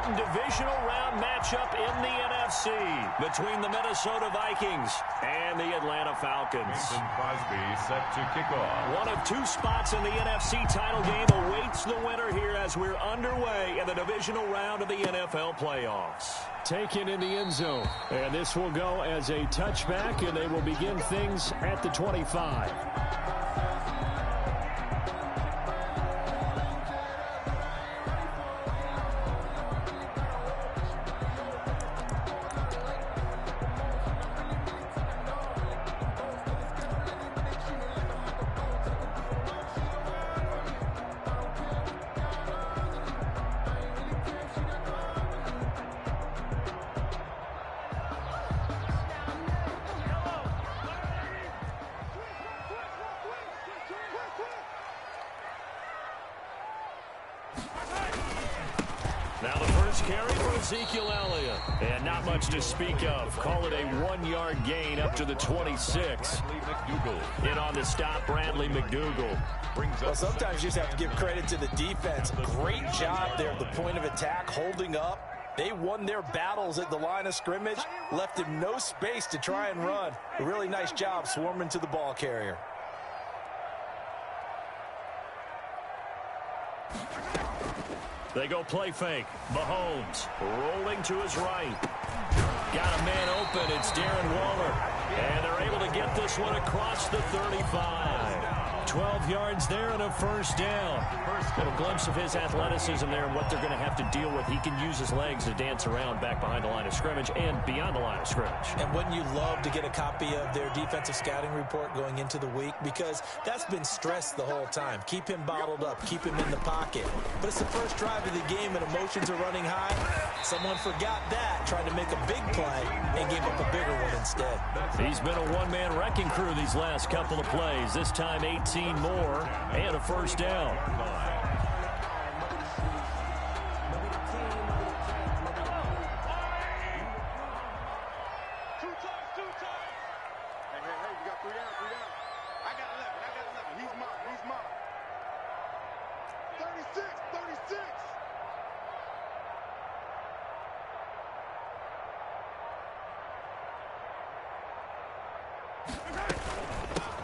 important divisional round matchup in the NFC between the Minnesota Vikings and the Atlanta Falcons. Mason Crosby set to kick off. One of two spots in the NFC title game awaits the winner here as we're underway in the divisional round of the NFL playoffs. Taken in the end zone. And this will go as a touchback, and they will begin things at the 25. Now the first carry for Ezekiel Elliott. And not much to speak of. Call it a 1-yard gain up to the 26. In on the stop, Bradley McDougald. Well, sometimes you just have to give credit to the defense. Great job there at the point of attack, holding up. They won their battles at the line of scrimmage, left him no space to try and run. A really nice job swarming to the ball carrier. They go play fake. Mahomes rolling to his right. Got a man open. It's Darren Waller. And they're able to get this one across the 35. 12 yards there and a first down. A little glimpse of his athleticism there and what they're going to have to deal with. He can use his legs to dance around back behind the line of scrimmage and beyond the line of scrimmage. And wouldn't you love to get a copy of their defensive scouting report going into the week? Because that's been stressed the whole time. Keep him bottled up. Keep him in the pocket. But it's the first drive of the game and emotions are running high. Someone forgot that, tried to make a big play and gave up a bigger one instead. He's been a one-man wrecking crew these last couple of plays. This time 18 more and a first down.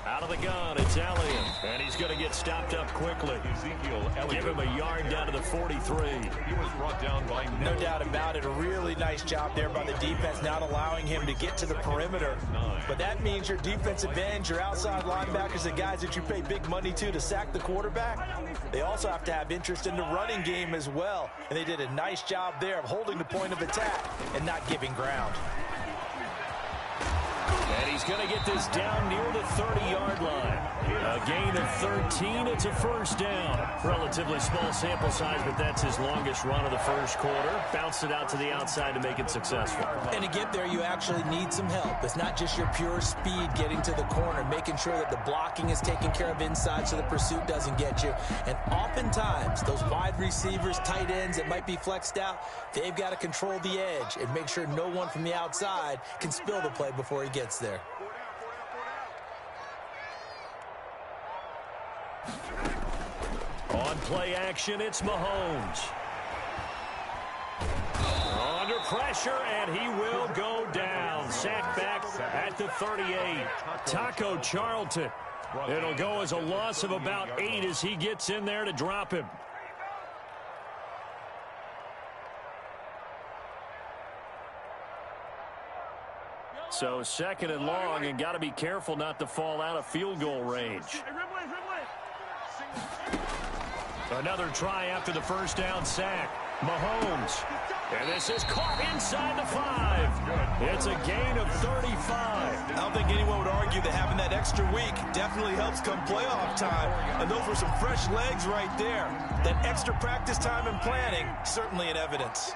Out of the gun, it's Elliott, and he's going to get stopped up quickly. Ezekiel Elliott. Give him a yard down to the 43. He was brought down by no doubt about it. A really nice job there by the defense, not allowing him to get to the perimeter. But that means your defensive ends, your outside linebackers, the guys that you pay big money to sack the quarterback, they also have to have interest in the running game as well. And they did a nice job there of holding the point of attack and not giving ground. And he's going to get this down near the 30-yard line. A gain of 13. It's a first down. Relatively small sample size, but that's his longest run of the first quarter. Bounced it out to the outside to make it successful. And to get there, you actually need some help. It's not just your pure speed getting to the corner, making sure that the blocking is taken care of inside so the pursuit doesn't get you. And oftentimes, those wide receivers, tight ends that might be flexed out, they've got to control the edge and make sure no one from the outside can spill the play before he gets there. On play action, it's Mahomes. Under pressure, and he will go down. Sacked back at the 38. Taco Charlton. It'll go as a loss of about 8 as he gets in there to drop him. So second and long, and got to be careful not to fall out of field goal range. Another try after the first down sack. Mahomes. And this is caught inside the 5. It's a gain of 35. I don't think anyone would argue that having that extra week definitely helps come playoff time. And those were some fresh legs right there. That extra practice time and planning, certainly in evidence.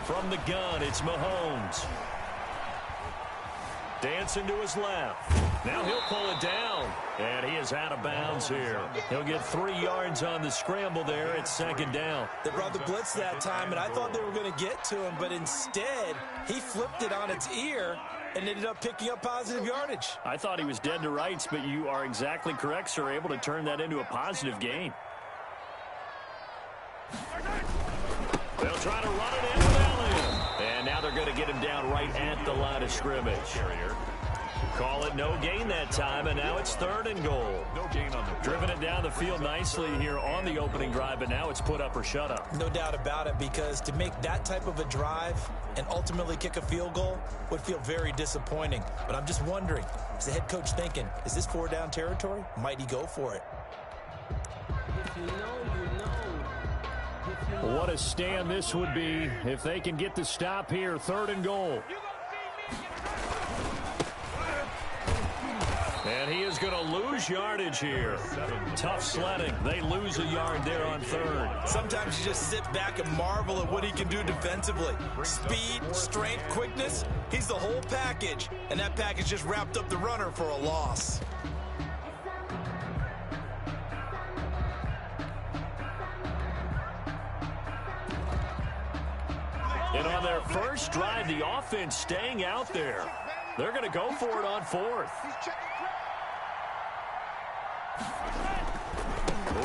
From the gun, it's Mahomes. Dancing to his left. Now he'll pull it down. And he is out of bounds here. He'll get 3 yards on the scramble there. It's second down. They brought the blitz that time, and I thought they were going to get to him, but instead, he flipped it on its ear and ended up picking up positive yardage. I thought he was dead to rights, but you are exactly correct, sir. Able to turn that into a positive gain. They'll try to run it in with Elliott. And now they're going to get him down right at the line of scrimmage. Call it no gain that time, and now it's 3rd and goal. No gain on the driven it down the field nicely here on the opening drive, but now it's put up or shut up. No doubt about it, because to make that type of a drive and ultimately kick a field goal would feel very disappointing. But I'm just wondering, is the head coach thinking, is this 4-down territory? Might he go for it? What a stand this would be if they can get the stop here. 3rd and goal. And he is going to lose yardage here. Tough sledding. They lose a yard there on 3rd. Sometimes you just sit back and marvel at what he can do defensively. Speed, strength, quickness. He's the whole package. And that package just wrapped up the runner for a loss. And on their first drive, the offense staying out there. They're going to go for it on 4th.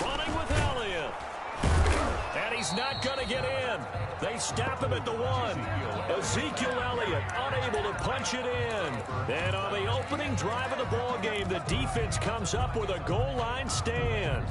Running with Elliott. And he's not going to get in. They stop him at the 1. Ezekiel Elliott unable to punch it in. And on the opening drive of the ball game, the defense comes up with a goal line stand.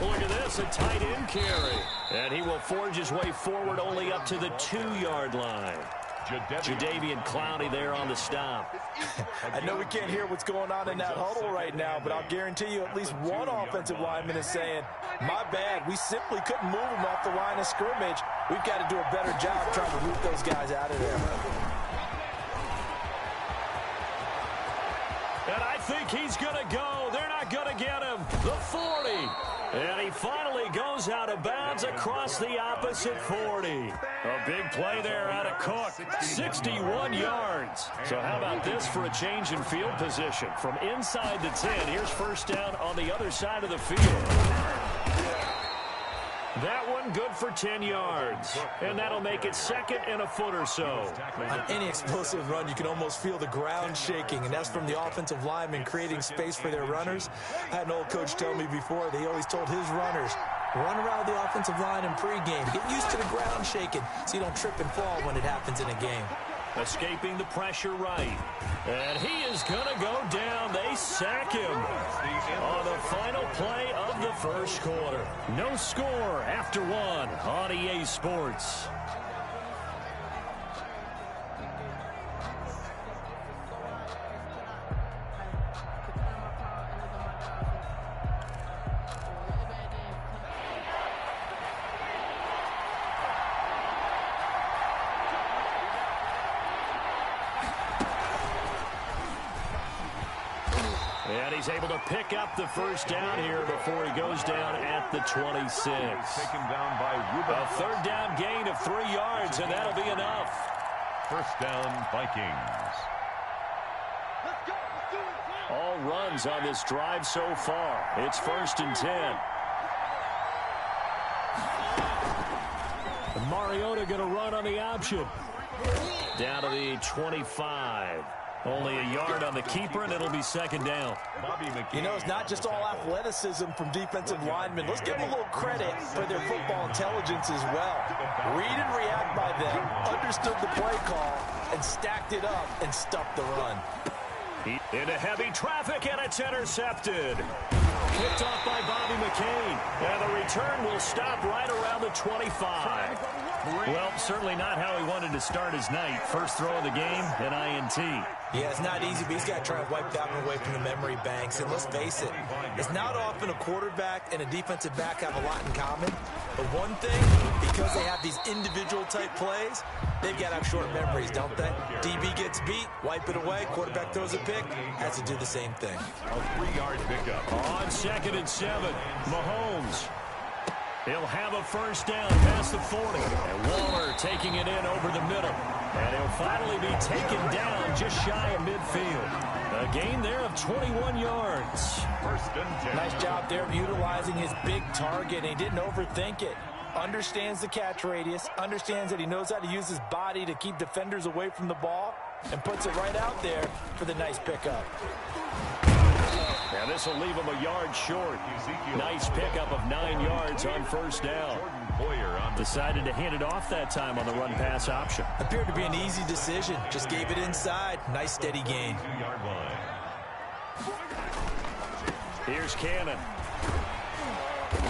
Look at this, a tight end carry. And he will forge his way forward only up to the 2-yard line. Jadeveon Clowney there on the stop. I know we can't hear what's going on in that huddle right now, but I'll guarantee you at least one offensive lineman is saying, my bad, we simply couldn't move him off the line of scrimmage. We've got to do a better job trying to root those guys out of there. And I think he's going to go. They're not going to get him. The 40. And he finally goes out of bounds across the opposite 40. A big play there out of Cook. 61 yards. So how about this for a change in field position? From inside the 10, here's first down on the other side of the field. That one good for 10 yards. And that'll make it 2nd and a foot or so. On any explosive run, you can almost feel the ground shaking, and that's from the offensive linemen creating space for their runners. I had an old coach tell me before, they always told his runners, run around the offensive line in pregame. Get used to the ground shaking so you don't trip and fall when it happens in a game. Escaping the pressure right. And he is going to go down. They sack him on the final play of the first quarter. No score after 1 on EA Sports. And he's able to pick up the first down here before he goes down at the 26. Taken down by Ruben. A 3rd down gain of 3 yards, and that'll be enough. First down, Vikings. All runs on this drive so far. It's 1st and 10. And Mariota going to run on the option. Down to the 25. Only a yard on the keeper, and it'll be 2nd down. You know, it's not just all athleticism from defensive linemen. Let's give them a little credit for their football intelligence as well. Read and react by them, understood the play call, and stacked it up and stuffed the run. Into heavy traffic, and it's intercepted. Picked off by Bobby McCain. And the return will stop right around the 25. Well, certainly not how he wanted to start his night. First throw of the game, an INT. Yeah, it's not easy, but he's got to try to wipe that one away from the memory banks. And let's face it, it's not often a quarterback and a defensive back have a lot in common. But one thing, because they have these individual type plays, they've got to have short memories, don't they? DB gets beat, wipe it away, quarterback throws a pick, has to do the same thing. A 3-yard pickup. On 2nd and 7, Mahomes. He'll have a first down past the 40. And Waller taking it in over the middle. And he'll finally be taken down just shy of midfield. A gain there of 21 yards. First and 10. Nice job there of utilizing his big target. He didn't overthink it. Understands the catch radius. Understands that he knows how to use his body to keep defenders away from the ball. And puts it right out there for the nice pickup. Now this will leave him a yard short. Nice pickup of 9 yards on first down. Decided to hand it off that time on the run-pass option. Appeared to be an easy decision. Just gave it inside. Nice steady gain. 2-yard line. Here's Cannon.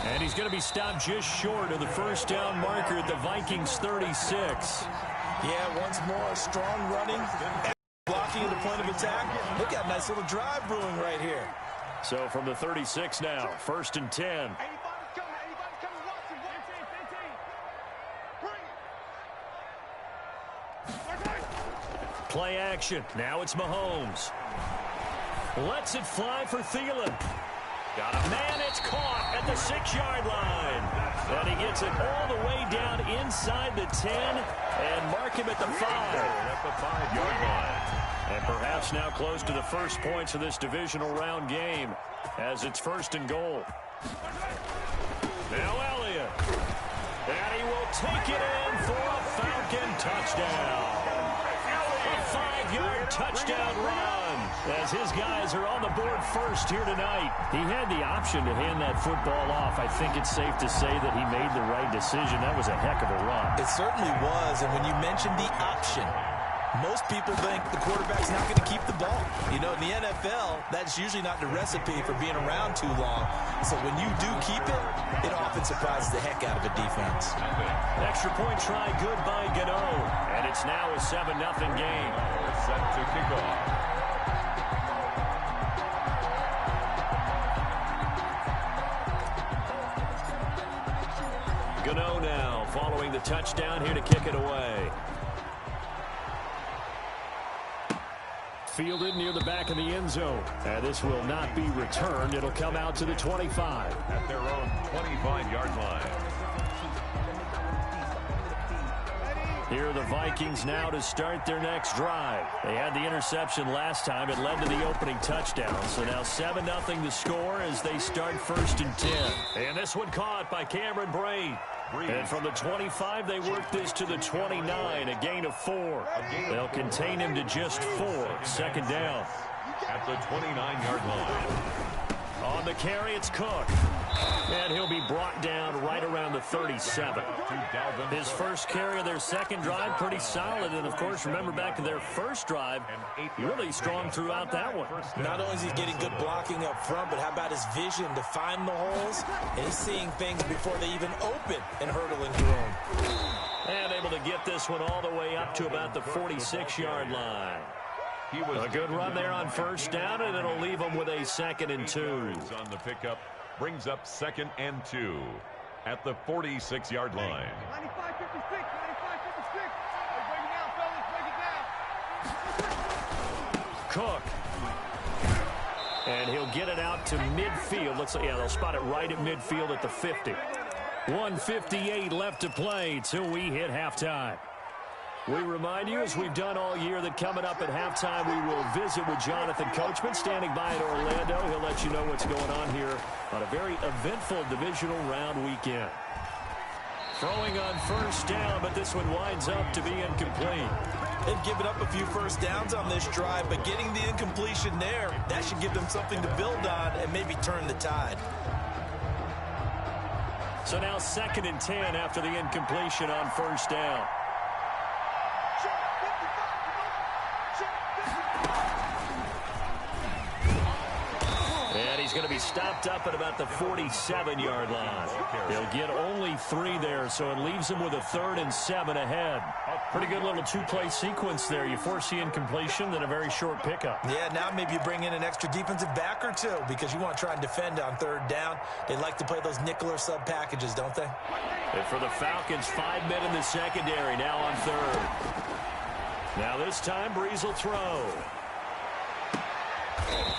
And he's going to be stopped just short of the first down marker at the Vikings 36. Yeah, once more, strong running. Blocking at the point of attack. Look at a nice little drive brewing right here. So from the 36 now, first and 10. Play action. Now it's Mahomes. Lets it fly for Thielen. Got a man. It's caught at the 6-yard line. And he gets it all the way down inside the 10 and mark him at the 5. At the 5-yard line. And perhaps now close to the first points of this divisional round game as it's first and goal. Now Elliott. And he will take it in for a Falcon touchdown. A 5-yard touchdown run as his guys are on the board first here tonight. He had the option to hand that football off. I think it's safe to say that he made the right decision. That was a heck of a run. It certainly was, and when you mentioned the option, most people think the quarterback's not going to keep the ball. You know, in the NFL, that's usually not the recipe for being around too long. So when you do keep it, it often surprises the heck out of a defense. Extra point try good by Gano. And it's now a 7-0 game. Set to kick off. Gano now following the touchdown here to kick it away. Fielded near the back of the end zone. And this will not be returned. It'll come out to the 25. At their own 25-yard line. Here are the Vikings now to start their next drive. They had the interception last time. It led to the opening touchdown. So now 7-0 the score as they start first and 10. And this one caught by Cameron Brate. And from the 25, they work this to the 29, a gain of 4. They'll contain him to just 4. Second down. At the 29-yard line. On the carry, it's Cook. And he'll be brought down right around the 37. His first carry of their second drive, pretty solid. And, of course, remember back to their first drive, really strong throughout that one. Not only is he getting good blocking up front, but how about his vision to find the holes? And he's seeing things before they even open and hurtling through them. And able to get this one all the way up to about the 46-yard line. A good run there on first down, and it'll leave them with a 2nd and 2. On the pickup, brings up 2nd and 2 at the 46-yard line. 95-56, 95-56. Break it down, fellas, break it down. Cook. And he'll get it out to midfield. Looks like, yeah, they'll spot it right at midfield at the 50. 1:58 left to play till we hit halftime. We remind you, as we've done all year, that coming up at halftime, we will visit with Jonathan Coachman, standing by in Orlando. He'll let you know what's going on here on a very eventful divisional round weekend. Throwing on first down, but this one winds up to be incomplete. They've given up a few first downs on this drive, but getting the incompletion there, that should give them something to build on and maybe turn the tide. So now 2nd and 10 after the incompletion on first down. And he's going to be stopped up at about the 47-yard line. He'll get only 3 there, so it leaves him with a 3rd and 7 ahead. Pretty good little 2-play sequence there. You force the incompletion, then a very short pickup. Yeah, now maybe you bring in an extra defensive back or two because you want to try and defend on 3rd down. They like to play those nickel or sub packages, don't they? And for the Falcons, 5 men in the secondary, now on 3rd. Now this time, Brees will throw.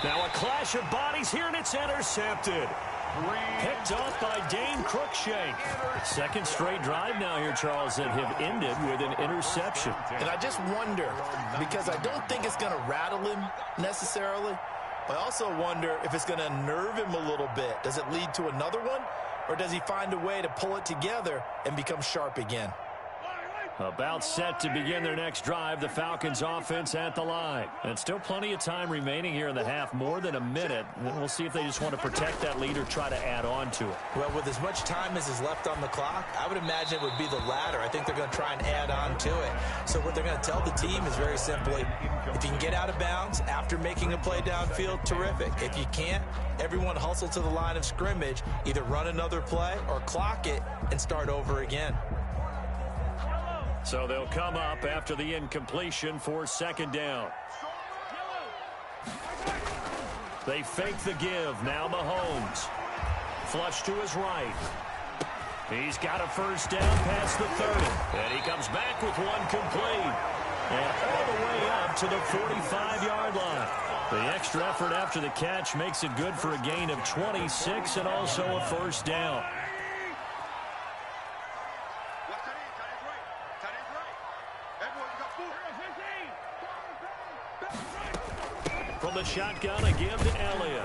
Now a clash of bodies here, and it's intercepted. Picked off by Dane Cruikshank. Second straight drive now here, Charles, that have ended with an interception. And I just wonder, because I don't think it's going to rattle him necessarily, but I also wonder if it's going to unnerve him a little bit. Does it lead to another one, or does he find a way to pull it together and become sharp again? About set to begin their next drive, the Falcons offense at the line. And still plenty of time remaining here in the half, more than a minute. We'll see if they just want to protect that lead or try to add on to it. Well, with as much time as is left on the clock, I would imagine it would be the latter. I think they're going to try and add on to it. So what they're going to tell the team is very simply, if you can get out of bounds after making a play downfield, terrific. If you can't, everyone hustle to the line of scrimmage, either run another play or clock it and start over again. So they'll come up after the incompletion for second down. They fake the give. Now Mahomes. Flush to his right. He's got a first down past the 30. And he comes back with one complete. And all the way up to the 45-yard line. The extra effort after the catch makes it good for a gain of 26 and also a first down. From the shotgun, a give to Elliott.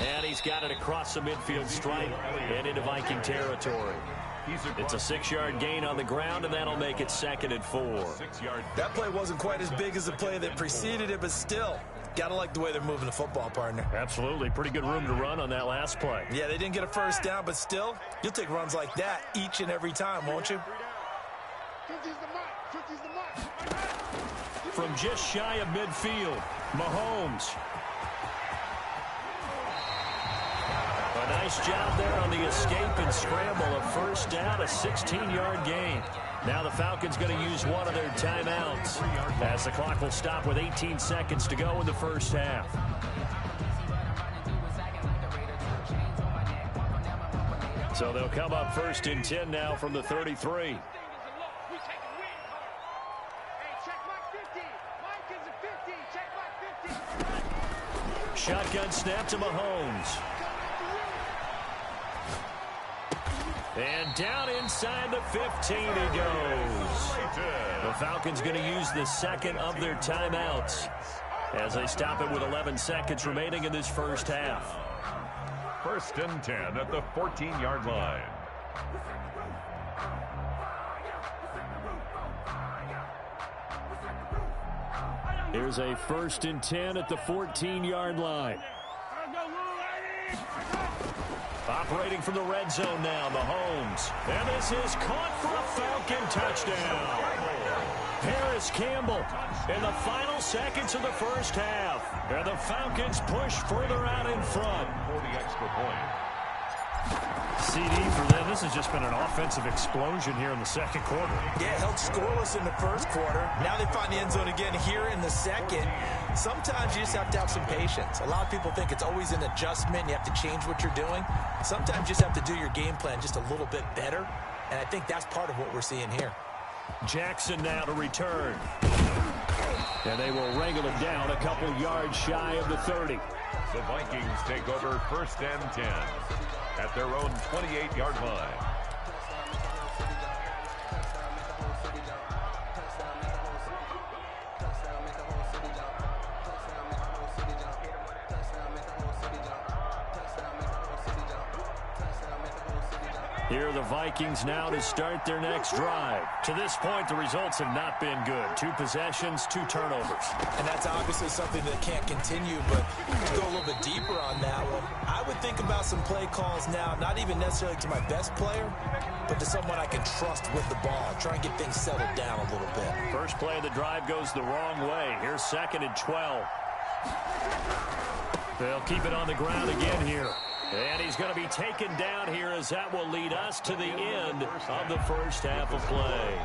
And he's got it across the midfield stripe and into Viking territory. It's a 6-yard gain on the ground, and that'll make it 2nd and 4. That play wasn't quite as big as the play that preceded it, but still, gotta like the way they're moving the football, partner. Absolutely. Pretty good room to run on that last play. Yeah, they didn't get a first down, but still, you'll take runs like that each and every time, won't you? From just shy of midfield, Mahomes. A nice job there on the escape and scramble. A first down, a 16-yard gain. Now the Falcons going to use one of their timeouts as the clock will stop with 18 seconds to go in the first half. So they'll come up 1st and 10 now from the 33. Shotgun snap to Mahomes. And down inside the 15 he goes. The Falcons going to use the second of their timeouts as they stop it with 11 seconds remaining in this first half. 1st and 10 at the 14-yard line. Here's a 1st and 10 at the 14-yard line. Operating from the red zone now, Mahomes. And this is caught for a Falcon touchdown. Paris Campbell in the final seconds of the first half. And the Falcons push further out in front. For the extra point. CD for them. This has just been an offensive explosion here in the second quarter. Yeah, held scoreless in the first quarter. Now they find the end zone again here in the second. Sometimes you just have to have some patience. A lot of people think it's always an adjustment. You have to change what you're doing. Sometimes you just have to do your game plan just a little bit better. And I think that's part of what we're seeing here. Jackson now to return. And they will wrangle him down a couple yards shy of the 30. The Vikings take over 1st and 10 at their own 28-yard line. Here are the Vikings now to start their next drive. To this point, the results have not been good. 2 possessions, 2 turnovers. And that's obviously something that can't continue, but to go a little bit deeper on that one, I would think about some play calls now, not even necessarily to my best player, but to someone I can trust with the ball. Try and get things settled down a little bit. First play of the drive goes the wrong way. Here's 2nd and 12. They'll keep it on the ground again here. And he's going to be taken down here as that will lead us to the end of the first half of play.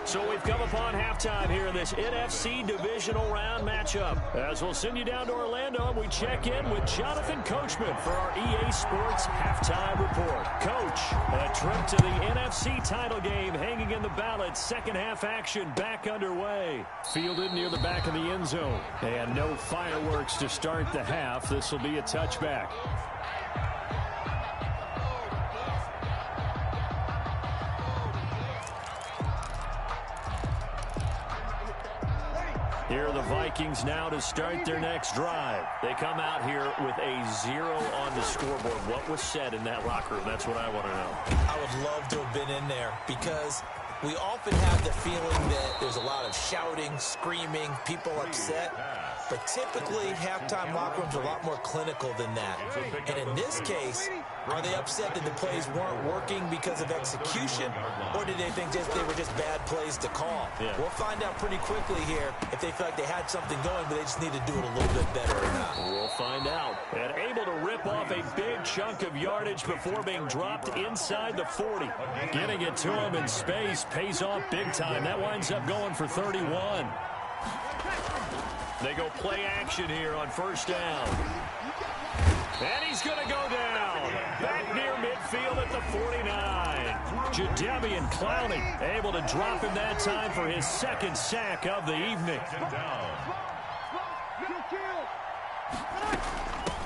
So we've come upon halftime here in this NFC divisional round matchup. As we'll send you down to Orlando, and we check in with Jonathan Coachman for our EA Sports halftime report. Coach, a trip to the NFC title game hanging in the balance. Second half action back underway. Fielded near the back of the end zone. And no fireworks to start the half. This will be a touchback. Here are the Vikings now to start their next drive. They come out here with a 0 on the scoreboard. What was said in that locker room? That's what I want to know. I would love to have been in there because we often have the feeling that there's a lot of shouting, screaming, people upset. But typically, halftime locker rooms are a lot more clinical than that. And in this case, are they upset that the plays weren't working because of execution? Or did they think they were just bad plays to call? Yeah. We'll find out pretty quickly here if they feel like they had something going, but they just need to do it a little bit better or not. We'll find out. And able to rip off a big chunk of yardage before being dropped inside the 40. Getting it to him in space pays off big time. That winds up going for 31. They go play action here on first down. And he's going to go down. Back near midfield at the 49. Jadeveon Clowney able to drop him that time for his second sack of the evening.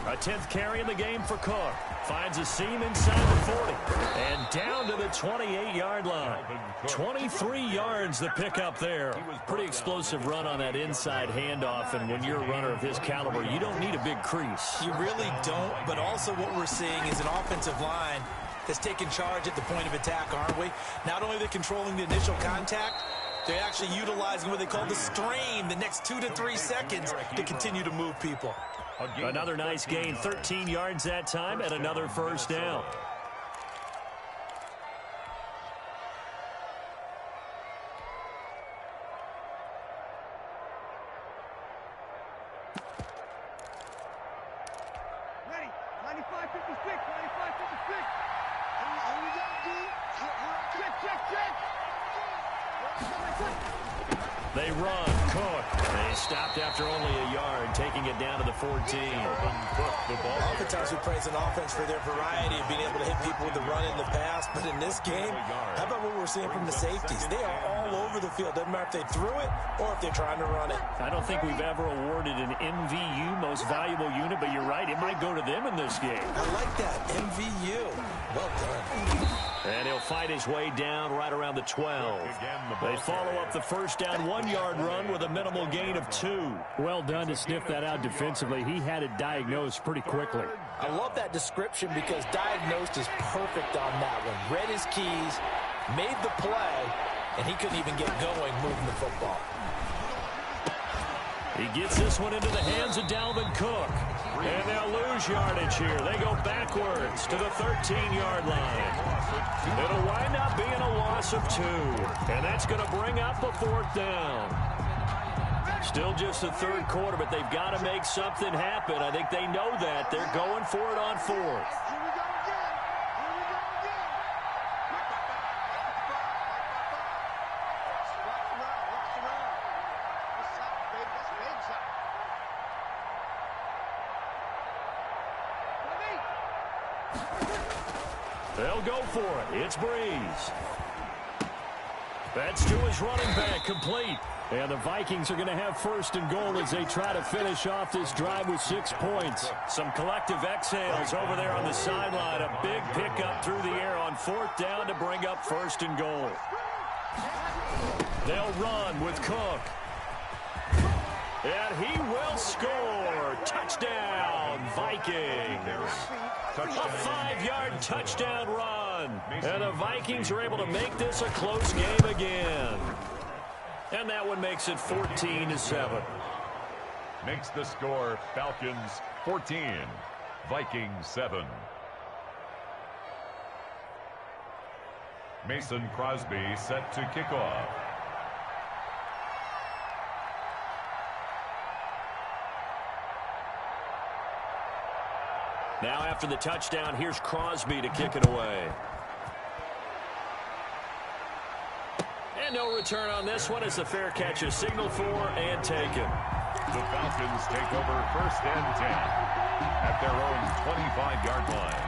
A 10th carry in the game for Cook. Finds a seam inside the 40. And down to the 28-yard line. 23 yards the pickup there. Pretty explosive run on that inside handoff. And when you're a runner of his caliber, you don't need a big crease. You really don't, but also what we're seeing is an offensive line that's taking charge at the point of attack, aren't we? Not only are they controlling the initial contact, they're actually utilizing what they call the strain, the next 2 to 3 seconds to continue to move people. Another nice gain, 13 yards that time, and another first down. Ready. 95-56. 95-56. All we got to do, check. They run. Cook. They stopped after only a yard, taking it down to the 14. Oftentimes we praise an offense for their variety of being able to hit people with the run in the pass, but in this game, how about what we're seeing from the safeties? They are all over the field. Doesn't matter if they threw it or if they're trying to run it. I don't think we've ever awarded an MVU, most valuable unit, but you're right, it might go to them in this game. I like that, MVU. Well done. And he'll fight his way down right around the 12. They follow up the first down 1-yard run with a minimal gain of 2. Well done to sniff that out defensively. He had it diagnosed pretty quickly. I love that description because diagnosed is perfect on that one. Read his keys, made the play, and he couldn't even get going moving the football. He gets this one into the hands of Dalvin Cook. And they'll lose yardage here. They go backwards to the 13-yard line. It'll wind up being a loss of 2. And that's going to bring up a fourth down. Still just the third quarter, but they've got to make something happen. I think they know that. They're going for it on fourth. They'll go for it. It's Breeze. That's to his running back, complete. And the Vikings are going to have first and goal as they try to finish off this drive with 6 points. Some collective exhales over there on the sideline. A big pickup through the air on fourth down to bring up first and goal. They'll run with Cook. And he will score. Touchdown, Vikings. A 5-yard touchdown run. And the Vikings are able to make this a close game again. And that one makes it 14-7. Makes the score Falcons 14, Vikings 7. Mason Crosby set to kick off. Now after the touchdown, here's Crosby to kick it away. And no return on this one as the fair catch is signaled for and taken. The Falcons take over first and 10 at their own 25-yard line.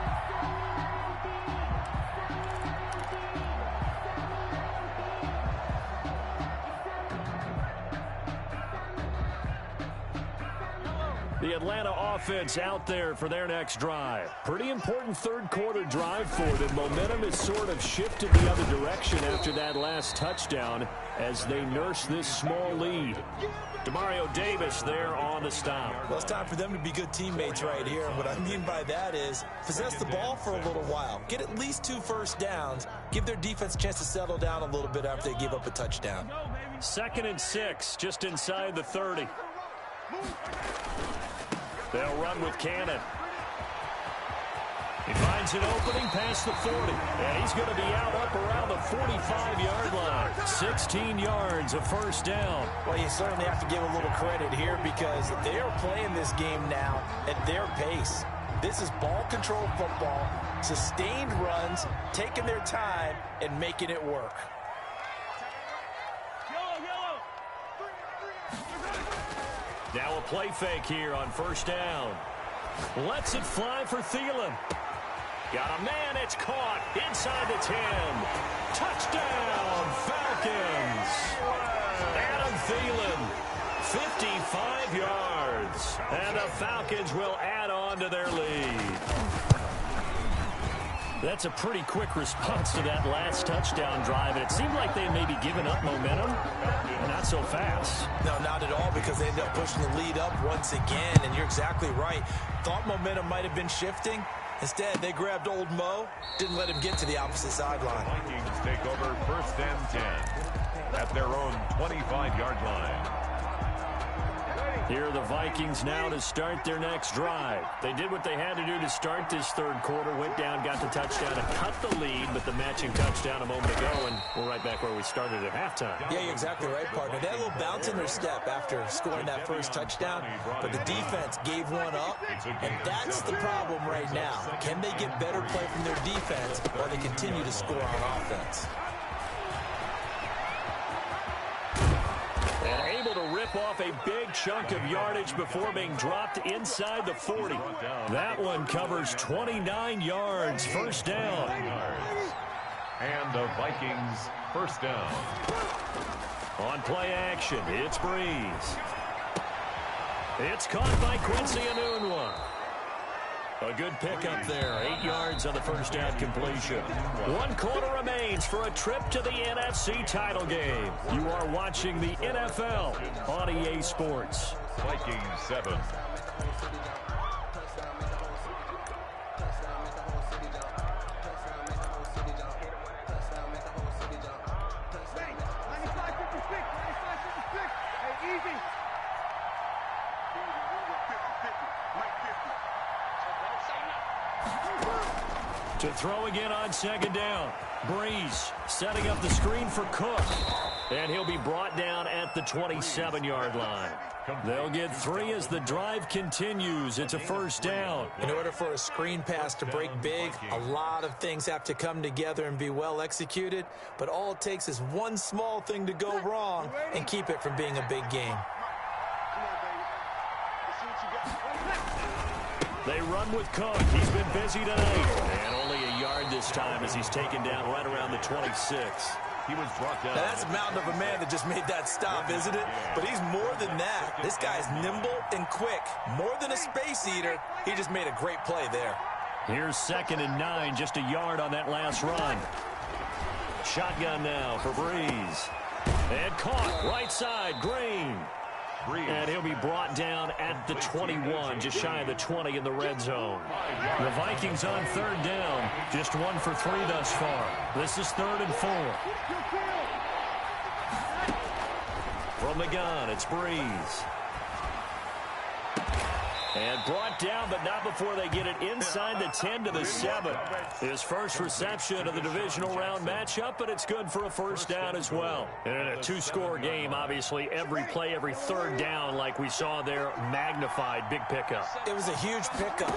The Atlanta offense out there for their next drive. Pretty important third quarter drive for them. Momentum has sort of shifted the other direction after that last touchdown as they nurse this small lead. Demario Davis there on the stop. Well, it's time for them to be good teammates right here. And what I mean by that is possess the ball for a little while. Get at least 2 first downs. Give their defense a chance to settle down a little bit after they give up a touchdown. 2nd and 6, just inside the 30. They'll run with Cannon. He finds an opening past the 40, and he's going to be out up around the 45-yard line. 16 yards, a first down. Well, you certainly have to give a little credit here because they are playing this game now at their pace. This is ball control football, sustained runs, taking their time, and making it work. Now a play fake here on first down. Lets it fly for Thielen. Got a man, it's caught inside the 10. Touchdown, Falcons. Adam Thielen, 55 yards. And the Falcons will add on to their lead. That's a pretty quick response to that last touchdown drive. And it seemed like they may be giving up momentum. Not so fast. No, not at all, because they ended up pushing the lead up once again. And you're exactly right. Thought momentum might have been shifting. Instead, they grabbed old Mo, didn't let him get to the opposite sideline. Vikings take over 1st and 10 at their own 25-yard line. Here are the Vikings now to start their next drive. They did what they had to do to start this third quarter, went down, got the touchdown, and cut the lead, but the matching touchdown a moment ago, and we're right back where we started at halftime. Yeah, you're exactly right, partner. They had a little bounce in their step after scoring that first touchdown, but the defense gave one up, and that's the problem right now. Can they get better play from their defense while they continue to score on offense? And able to rip off a big chunk of yardage before being dropped inside the 40. That one covers 29 yards, first down. And the Vikings first down. On play action, it's Breeze. It's caught by Quincy Enunwa. A good pickup there, 8 yards on the first down completion. 1 quarter remains for a trip to the NFC title game. You are watching the NFL on EA Sports. Vikings 7. To throw again on second down. Breeze setting up the screen for Cook. And he'll be brought down at the 27-yard line. They'll get 3 as the drive continues. It's a first down. In order for a screen pass to break big, a lot of things have to come together and be well executed. But all it takes is one small thing to go wrong and keep it from being a big game. They run with Cook. He's been busy tonight. And only a yard this time as he's taken down right around the 26. He was brought down. Now that's a mountain of a man that just made that stop, isn't it? But he's more than that. This guy's nimble and quick. More than a space eater. He just made a great play there. Here's 2nd and 9, just a yard on that last run. Shotgun now for Breeze. And caught right side, Green. And he'll be brought down at the 21, just shy of the 20 in the red zone. The Vikings on 3rd down, just 1 for 3 thus far. This is 3rd and 4. From the gun, it's Breeze. And brought down, but not before they get it inside the 10 to the 7. His first reception of the divisional round matchup, but it's good for a first down as well. And in a 2-score game, obviously, every play, every 3rd down, like we saw there, magnified, big pickup. It was a huge pickup.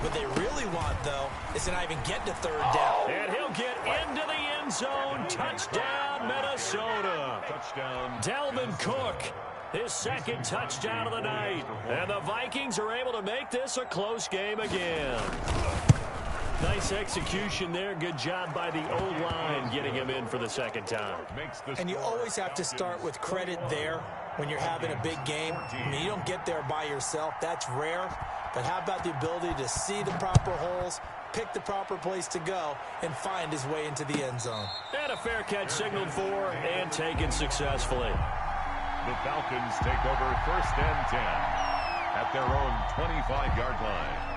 What they really want, though, is to not even get to 3rd down. And he'll get into the end zone. Touchdown, Minnesota. Touchdown. Dalvin Cook. His 2nd touchdown of the night. And the Vikings are able to make this a close game again. Nice execution there. Good job by the O-line getting him in for the second time. And you always have to start with credit there when you're having a big game. I mean, you don't get there by yourself. That's rare. But how about the ability to see the proper holes, pick the proper place to go, and find his way into the end zone? And a fair catch signaled for and taken successfully. The Falcons take over 1st and 10 at their own 25-yard line.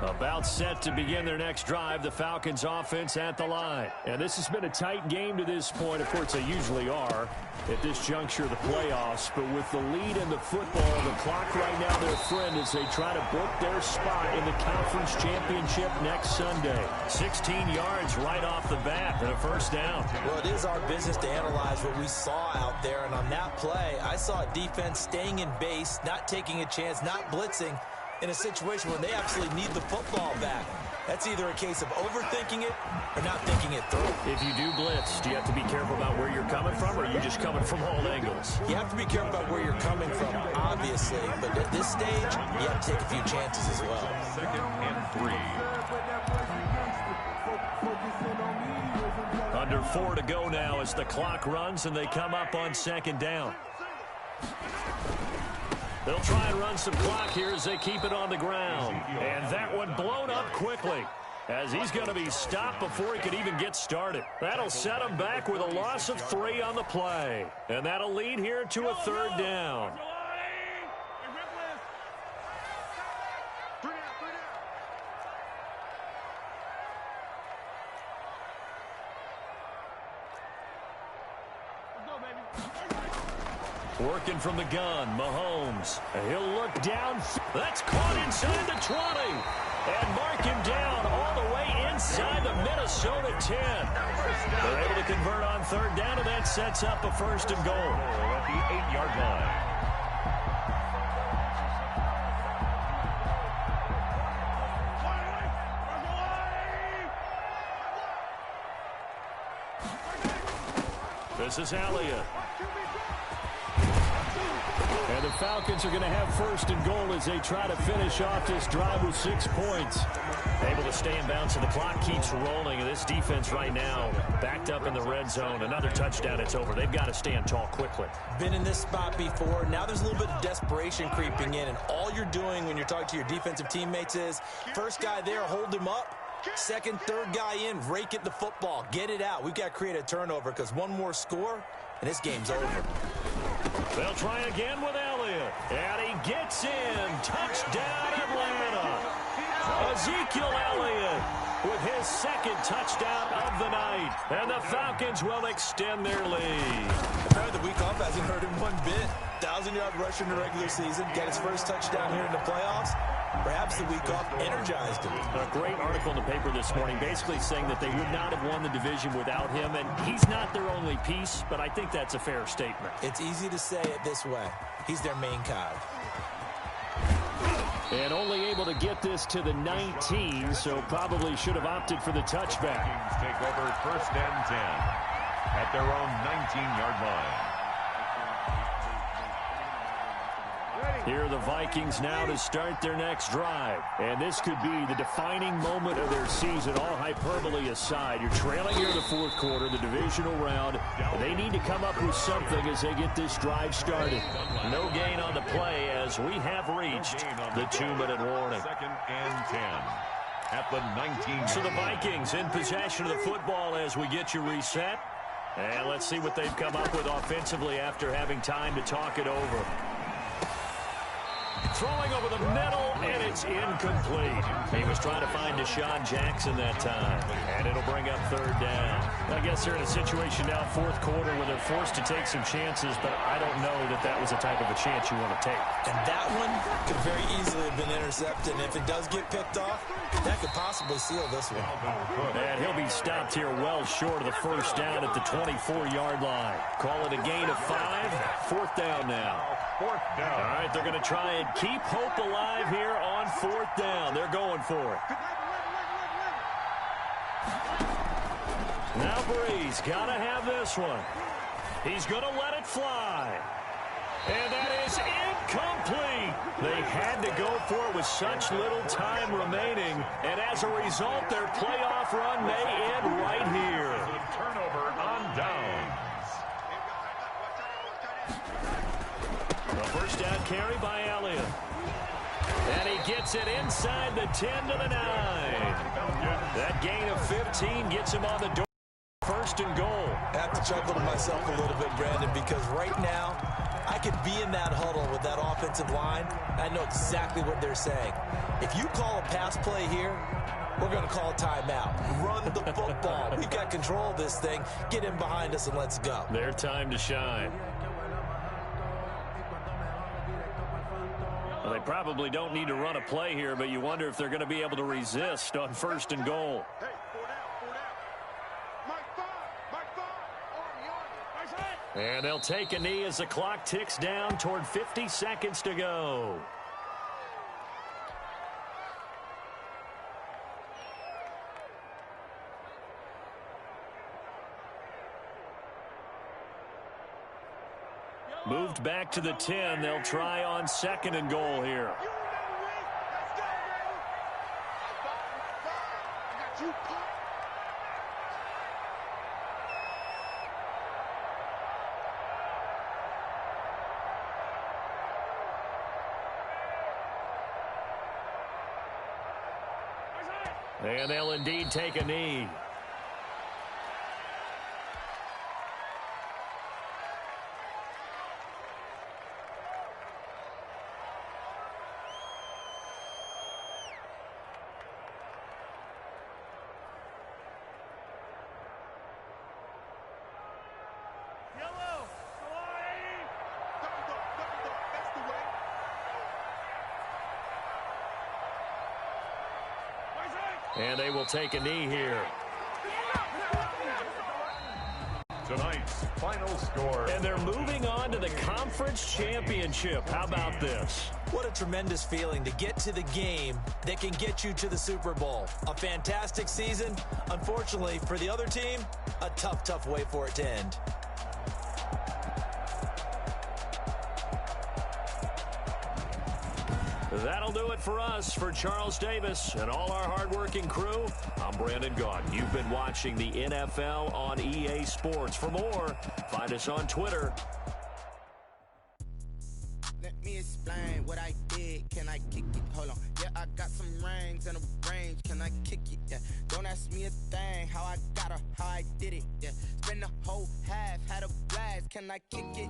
About set to begin their next drive, the Falcons offense at the line. And this has been a tight game to this point. Of course, they usually are at this juncture of the playoffs. But with the lead in the football, the clock right now their friend as they try to book their spot in the conference championship next Sunday. 16 yards right off the bat and a first down. Well, it is our business to analyze what we saw out there. And on that play, I saw a defense staying in base, not taking a chance, not blitzing, in a situation where they absolutely need the football back. That's either a case of overthinking it or not thinking it through. If you do blitz, do you have to be careful about where you're coming from, or are you just coming from all angles? You have to be careful about where you're coming from, obviously. But at this stage, you have to take a few chances as well. 2nd and 3. Under 4 to go now as the clock runs and they come up on 2nd down. They'll try and run some clock here as they keep it on the ground. And that one blown up quickly as he's going to be stopped before he could even get started. That'll set him back with a loss of 3 on the play. And that'll lead here to a 3rd down. Working from the gun, Mahomes. He'll look down. That's caught inside the 20. And mark him down all the way inside the Minnesota 10. They're able to convert on 3rd down, and that sets up a 1st and goal. At the 8-yard line. This is Elliott. And the Falcons are going to have 1st and goal as they try to finish off this drive with 6 points. Able to stay in bounds, and the clock keeps rolling. And this defense right now backed up in the red zone. Another touchdown, it's over. They've got to stand tall quickly. Been in this spot before. Now there's a little bit of desperation creeping in. And all you're doing when you're talking to your defensive teammates is, first guy there, hold him up. 2nd, 3rd guy in, rake at the football. Get it out. We've got to create a turnover because one more score, and this game's over. They'll try again with Elliott. And he gets in. Touchdown, Atlanta. Ezekiel Elliott with his 2nd touchdown of the night. And the Falcons will extend their lead. The week off hasn't hurt him one bit. 1,000-yard rusher in the regular season. Got his 1st touchdown here in the playoffs. Perhaps the week off energized him. A great article in the paper this morning basically saying that they would not have won the division without him, and he's not their only piece, but I think that's a fair statement. It's easy to say it this way. He's their main cog. And only able to get this to the 19, so probably should have opted for the touchback. Vikings take over 1st and 10 at their own 19-yard line. Here are the Vikings now to start their next drive. And this could be the defining moment of their season, all hyperbole aside. You're trailing here in the 4th quarter, the divisional round. And they need to come up with something as they get this drive started. No gain on the play as we have reached the 2-minute warning. 2nd and 10 at the 19. So the Vikings in possession of the football as we get you reset. And let's see what they've come up with offensively after having time to talk it over. Throwing over the middle, and it's incomplete. He was trying to find Deshaun Jackson that time, and it'll bring up 3rd down. I guess they're in a situation now, 4th quarter, where they're forced to take some chances, but I don't know that that was the type of a chance you want to take. And that one could very easily have been intercepted, and if it does get picked off, that could possibly seal this one. And he'll be stopped here well short of the 1st down at the 24-yard line. Call it a gain of 5, 4th down now. 4th down. All right, they're going to try and keep hope alive here on 4th down. They're going for it. Now Breeze got to have this one. He's going to let it fly. And that is incomplete. They had to go for it with such little time remaining. And as a result, their playoff run may end right here. A turnover on downs. The first down carry by Elliott. And he gets it inside the 10 to the 9. That gain of 15 gets him on the door. First and goal. I have to chuckle to myself a little bit, Brandon, because right now I could be in that huddle with that offensive line. I know exactly what they're saying. If you call a pass play here, we're going to call a timeout. Run the football. We've got control of this thing. Get in behind us and let's go. Their time to shine. Well, they probably don't need to run a play here, but you wonder if they're going to be able to resist on first and goal. Hey, 4 down. Mike 5. Nice hit. And they'll take a knee as the clock ticks down toward 50 seconds to go. Moved back to the 10. They'll try on second and goal here. You remember me? Let's go, baby. I got you caught. And they'll indeed take a knee. Yellow. Hawaii. Double dog. That's the way. Nice hit. And they will take a knee here. Tonight's final score. And they're moving on to the conference championship. How about this? What a tremendous feeling to get to the game that can get you to the Super Bowl. A fantastic season. Unfortunately, for the other team, a tough, tough way for it to end. That'll do it for us. For Charles Davis and all our hardworking crew, I'm Brandon Gaudin. You've been watching the NFL on EA Sports. For more, find us on Twitter. Let me explain what I did. Can I kick it? Hold on. Yeah, I got some rings and a range. Can I kick it? Yeah. Don't ask me a thing. How I got her, how I did it. Yeah. Spend the whole half, had a blast. Can I kick it?